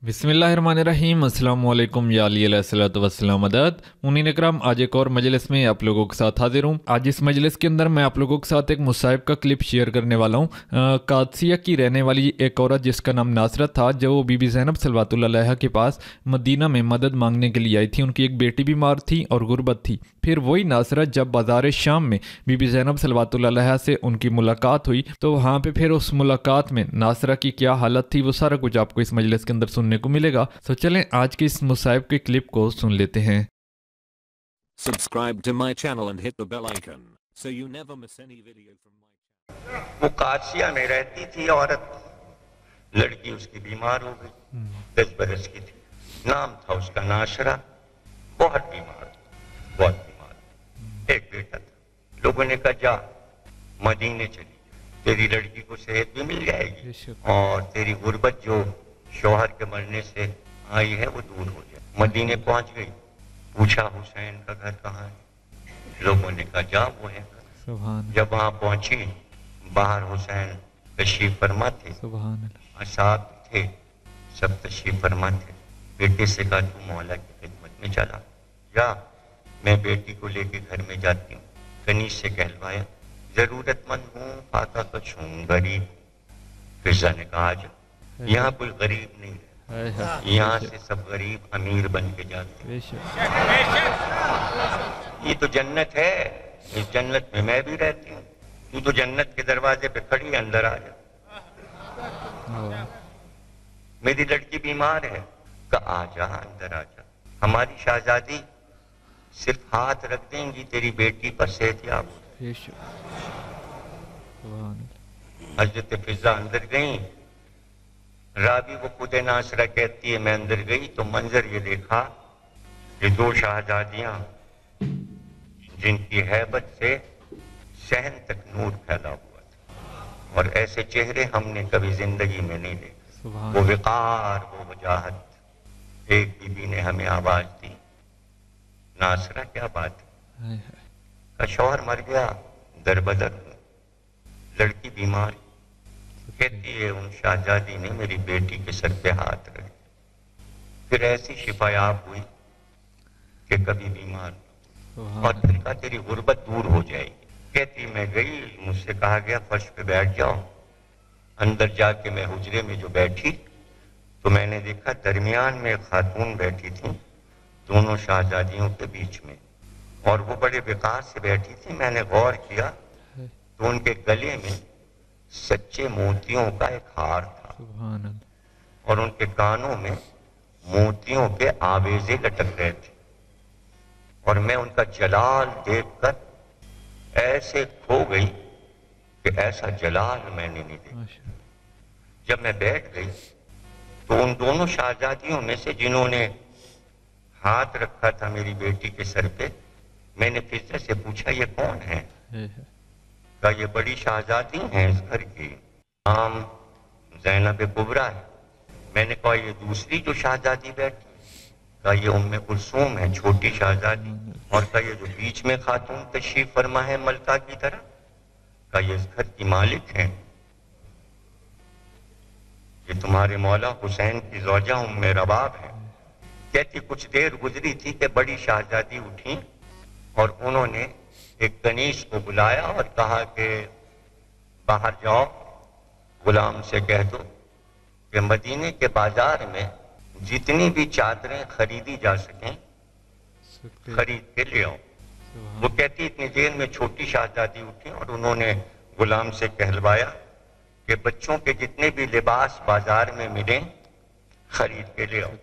बिस्मिल्लाहिर्रहमानिर्रहीम। अस्सलाम वालेकुम या अली अलैहिस्सलातु वस्सलाम मदद। मुनीन इकराम, आज एक और मजलिस में आप लोगों के साथ हाजिर हूँ। आज इस मजलिस के अंदर मैं आप लोगों के साथ एक मुसाहिब का क्लिप शेयर करने वाला हूँ। कादसिया की रहने वाली एक औरत जिसका नाम नासरत था, जो बीबी ज़ैनब सल्लल्लाहु अलैहा के पास मदीना में मदद मांगने के लिए आई थी। उनकी एक बेटी बीमार थी और गुर्बत थी। फिर वही नासरत जब बाज़ार शाम में बीबी ज़ैनब सल्लल्लाहु अलैहा से उनकी मुलाकात हुई, तो वहाँ पे फिर उस मुलाकात में नासरा की क्या हालत थी, वो सारा कुछ आपको इस मजलिस के अंदर सुनने को मिलेगा। तो चलें आज के इस मुसाहिब के क्लिप को सुन लेते हैं। Subscribe to my channel and hit the bell icon so you never miss any video from my channel. वो कादसिया में रहती थी औरत, लड़की उसकी बीमार हो गई, 10 बरस की थी। नाम था उसका नाशरा। बहुत बीमार, बहुत बीमार। एक बेटा था। लोगों ने कहा जा मदीने चली, तेरी लड़की को सेहत भी मिल जाएगी और तेरी गुर्बत जो शौहर के मरने से आई है वो दूर हो जाए। मदीने पहुंच गई, पूछा हुसैन का घर कहाँ है। लोगों ने कहा जा वो है। जब वहां पहुंची, बाहर हुसैन तशरीफ फरमा थे, असाब थे, सब तशरीफ फरमा थे। बेटे से कहा तू मौला की खिदमत में चला जा, मैं बेटी को लेके घर में जाती हूँ। कनीज से कहलवाया, जरूरतमंद हूँ, फाका कुछ हूँ, गरीब। फिजा ने कहा आजा, यहाँ कोई गरीब नहीं है, यहाँ से सब गरीब अमीर बन के जाते। ये तो जन्नत है, इस जन्नत में मैं भी रहती हूँ। तू तो जन्नत के दरवाजे पे खड़ी है, अंदर आ जा। मेरी लड़की बीमार है, कहा आजा अंदर आजा। हमारी शहजादी सिर्फ हाथ रख देंगी, तेरी बेटी पर सेहतयाब हो। हजरत फिजा अंदर गई। रावी वो खुद नासरा कहती है, मैं अंदर गई तो मंजर ये देखा कि 2 शहजादियां जिनकी हैबत से सहन तक नूर फैला हुआ था, और ऐसे चेहरे हमने कभी जिंदगी में नहीं देखे। वो विकार, वो वजाहत। एक बीबी ने हमें आवाज दी, नासरा क्या बात है? का शौहर मर गया, दरबदर हूं, लड़की बीमार। कहती है उन शाहजादी ने मेरी बेटी के सर पे हाथ रखे, फिर ऐसी शिफायाब हुई कि कभी बीमार, और फिर कहा तेरी गुर्बत दूर हो जाएगी। कहती मैं गई, मुझसे कहा गया फर्श पे बैठ जाओ। अंदर जाके मैं हुजरे में जो बैठी तो मैंने देखा दरमियान में एक खातून बैठी थी, दोनों शाहजादियों के बीच में, और वो बड़े विकार से बैठी थी। मैंने गौर किया तो उनके गले में सच्चे मोतियों का एक हार था, और उनके कानों में मोतियों के आवेजे लटक रहे थे। और मैं उनका जलाल देखकर ऐसे खो गई कि ऐसा जलाल मैंने नहीं देखा। जब मैं बैठ गई तो उन दोनों शाहजादियों में से जिन्होंने हाथ रखा था मेरी बेटी के सर पे, मैंने फिजा से पूछा ये कौन है? कहा ये बड़ी शहजादी हैं इस घर की, नाम ज़ैनब कुबरा है। मैंने कहा ये दूसरी जो शहजादी बैठी? कहा ये उम्मे कुलसूम है, छोटी शहजादी। और कहा ये जो बीच में खातून तशरीफ फरमा है मलका की तरह? कहा ये इस घर की मालिक हैं, ये तुम्हारे मौला हुसैन की ज़ौजा उम्मे रबाब है। कहती कुछ देर गुजरी थी कि बड़ी शहजादी उठी और उन्होंने एक कनीज को बुलाया और कहा कि बाहर जाओ, गुलाम से कह दो कि मदीने के बाजार में जितनी भी चादरें खरीदी जा सकें खरीद के ले आओ। वो कहती इतनी देर में छोटी शहजादी उठी और उन्होंने गुलाम से कहलवाया कि बच्चों के जितने भी लिबास बाजार में मिले खरीद के ले आओ।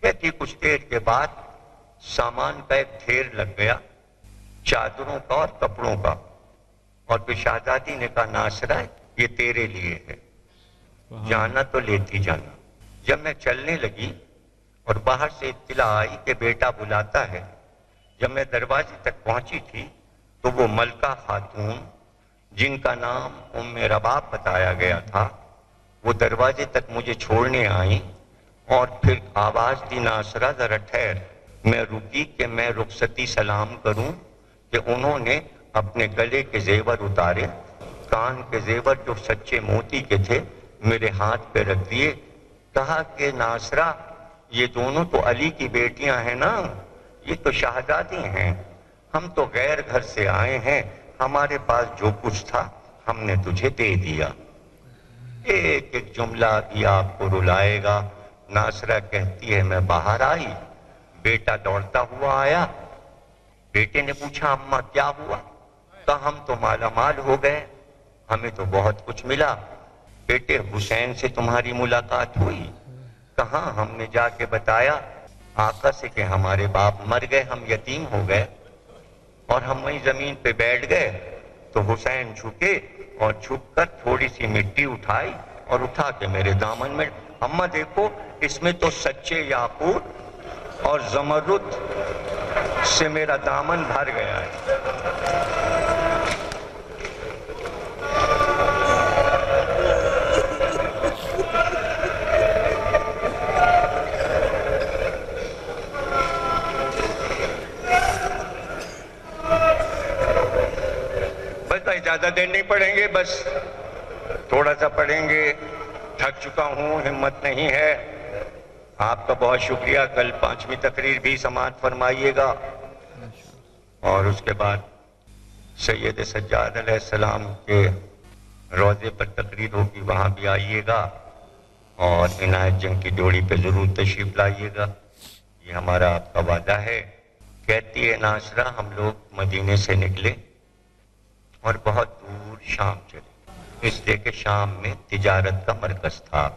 कहती कुछ देर के बाद सामान का एक ढेर लग गया, चादरों का और कपड़ों का। और फिर शहजादी ने कहा नासरा ये तेरे लिए है, जाना तो लेती जाना। जब मैं चलने लगी और बाहर से इत्तला आई कि बेटा बुलाता है, जब मैं दरवाजे तक पहुंची थी तो वो मलका खातून जिनका नाम उम्मे रबाब बताया गया था, वो दरवाजे तक मुझे छोड़ने आई और फिर आवाज दी नासरा जरा ठहर। मैं रुकी कि मैं रुखसती सलाम करूं कि उन्होंने अपने गले के जेवर उतारे, कान के जेवर जो सच्चे मोती के थे मेरे हाथ पे रख दिए کہا کہ ناصرہ یہ دونوں تو علی کی بیٹیاں ہیں نا، یہ تو شہزادی ہیں، ہم تو غیر گھر سے آئے ہیں، ہمارے پاس جو کچھ تھا ہم نے تجھے دے دیا۔ ایک ایک جملہ بھی آپ کو رلائے گا۔ ناصرہ کہتی ہے میں باہر آئی، بیٹا دوڑتا ہوا آیا، بیٹے نے پوچھا اماں کیا ہوا؟ کہا ہم تو مالا مال ہو گئے، ہمیں تو بہت کچھ ملا۔ بیٹے حسین سے تمہاری ملاقات ہوئی؟ کہاں، ہم نے جا کے بتایا آقا سے کہ ہمارے باپ مر گئے، ہم یتیم ہو گئے، اور ہم وہیں زمین پہ بیٹھ گئے تو حسین جھکے اور جھک کر تھوڑی سی مٹی اٹھائی اور اٹھا کے میرے دامن میں، اماں دیکھو اس میں تو سچے یاقوت اور زمرد سے میرا دامن بھر گیا ہے۔ زیادہ دیر نہیں پڑھیں گے، بس تھوڑا سا پڑھیں گے، تھک چکا ہوں، ہمت نہیں ہے۔ آپ کا بہت شکریہ، کل 5ویں تقریر بھی سماعت فرمائیے گا، اور اس کے بعد سید سجاد علیہ السلام کے روضے پر تقریر ہوگی، وہاں بھی آئیے گا، اور عنایت جنگ کی ڈوڑی پہ ضرور تشریف لائیے گا، یہ ہمارا آپ کا وعدہ ہے۔ کہتی ہے ناصرہ ہم لوگ مدینے سے نکلے اور بہت دور شام چلے، اس لیے کہ شام میں تجارت کا مرکز تھا۔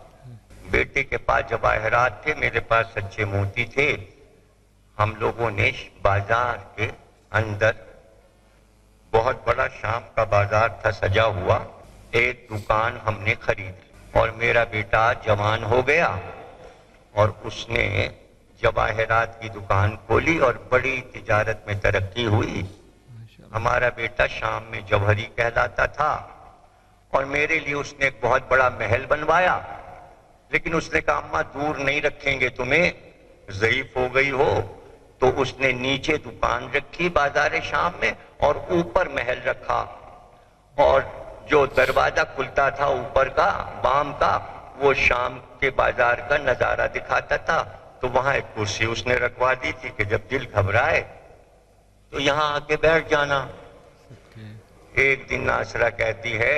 بیٹے کے پاس جواہرات تھے، میرے پاس سچے موتی تھے۔ ہم لوگوں نے بازار کے اندر، بہت بڑا شام کا بازار تھا سجا ہوا، ایک دکان ہم نے خرید لی، اور میرا بیٹا جوان ہو گیا اور اس نے جواہرات کی دکان کھولی اور بڑی تجارت میں ترقی ہوئی۔ ہمارا بیٹا شام میں جوہری کہلاتا تھا، اور میرے لیے اس نے ایک بہت بڑا محل بنوایا، لیکن اس نے کہا اماں دور نہیں رکھیں گے تمہیں، ضعیف ہو گئی ہو، تو اس نے نیچے دکان رکھی بازار شام میں اور اوپر محل رکھا، اور جو دروازہ کھلتا تھا اوپر کا بام کا، وہ شام کے بازار کا نظارہ دکھاتا تھا، تو وہاں ایک کرسی اس نے رکھوا دی تھی کہ جب دل گھبرائے تو یہاں آ کے بیٹھ جانا۔ ایک دن ناصرہ کہتی ہے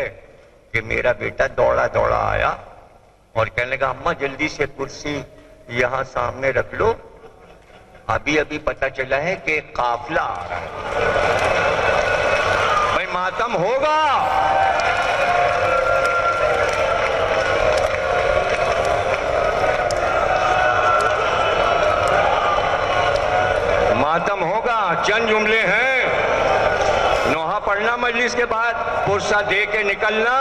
کہ میرا بیٹا دوڑا دوڑا آیا اور کہنے لگا اماں جلدی سے کرسی یہاں سامنے رکھ لو، ابھی ابھی پتہ چلا ہے کہ قافلہ آ رہا ہے، بھائی ماتم ہوگا۔ ماتم ہوگا، چند جملے ہیں، نوحہ پڑھنا مجلس کے بعد، پرسہ دے کے نکلنا،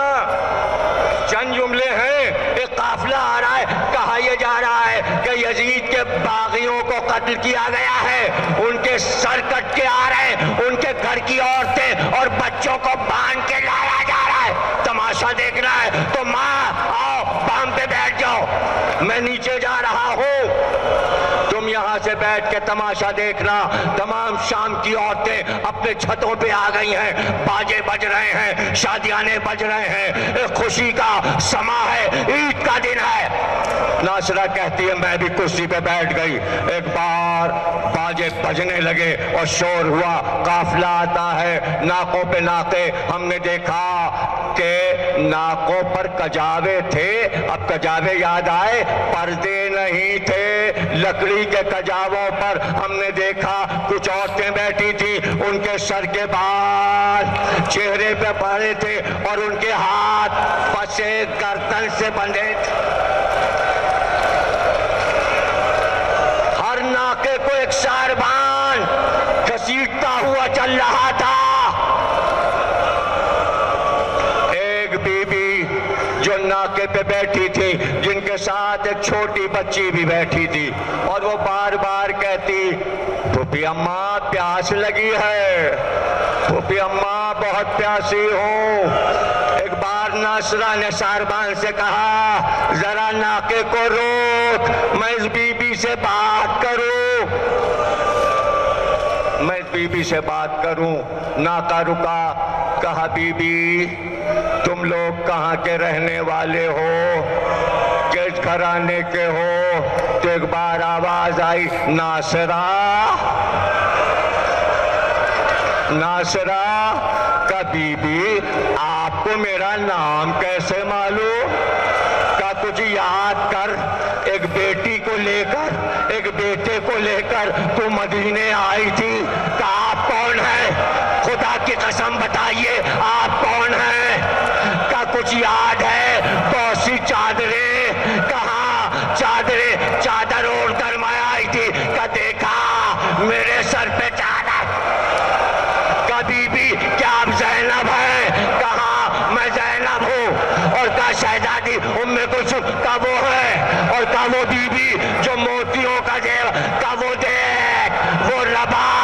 چند جملے ہیں۔ ایک قافلہ آ رہا ہے، کہا یہ جا رہا ہے کہ یزید کے باغیوں کو قتل کیا گیا ہے، ان کے سر کٹ کے آ رہے ہیں، ان کے گھر کی عورتیں اور بچوں کو باندھ کے لایا جا رہا ہے، تماشا دیکھنا ہے تو ماں آؤ بام پہ بیٹھ جاؤ، میں نیچے جا رہا ہوں، تم یہاں سے بیٹھ کے تماشا دیکھنا۔ تمام شام کی عورتیں اپنے چھتوں پہ آ گئی ہیں، باجے بج رہے ہیں، شادیانے بج رہے ہیں، ایک خوشی کا سما ہے، عید کا دن ہے۔ ناصرہ کہتی ہے میں بھی کرسی پہ بیٹھ گئی، ایک بار باجے بجنے لگے اور شور ہوا، قافلہ آتا ہے، ناکوں پہ ناکے، ہم نے دیکھا کہ ناکوں پر کجاوے تھے، اب کجاوے یاد آئے، پردے نہیں تھے، لکڑی کے کجاووں پر ہم نے دیکھا کچھ عورتیں بیٹھی تھی، ان کے سر کے بال چہرے پہ پڑے تھے اور ان کے ہاتھ پسے گردن سے بندھے تھے، ہر ناکے کو ایک ساربان گھسیٹتا ہوا چل رہا تھا۔ ایک بی بی جو ناکے پہ بیٹھی تھی، جن کے ساتھ ایک چھوٹی بچی بھی بیٹھی تھی، اور وہ بار بار کہتی پھوپھی اماں پیاس لگی ہے، پھوپھی اماں بہت پیاسی ہوں۔ ایک بار ناصرہ نے ساربان سے کہا ذرا ناکے کو روک، میں اس بی بی سے بات کروں، میں اس بی بی سے بات کروں۔ ناکا رکا، کہا بی بی تم لوگ کہاں کے رہنے والے ہو؟ کہ اس گھرانے کے ہو تو ایک بار آواز آئی ناصرہ ناصرہ کا بی بی آپ کو میرا نام کیسے معلوم؟ کا کچھ یاد کر ایک بیٹی کو لے کر ایک بیٹے کو لے کر تو مدینے آئی تھی کہ آپ کون ہیں؟ خدا کی قسم بتائیے آپ کون ہیں؟ کا کچھ یاد ہے؟ کوسی چادریں کہاں چادر اوڑھ کر میں آئی تھی کہ دیکھا میرے سر پہ چادر کا بی بی کیا آپ زینب ہیں؟ کہاں میں زینب ہوں اور کا شہزادی ام کلثوم کا وہ ہے اور کا وہ بی بی جو موتیوں کا دیو کا وہ دیکھ وہ رباب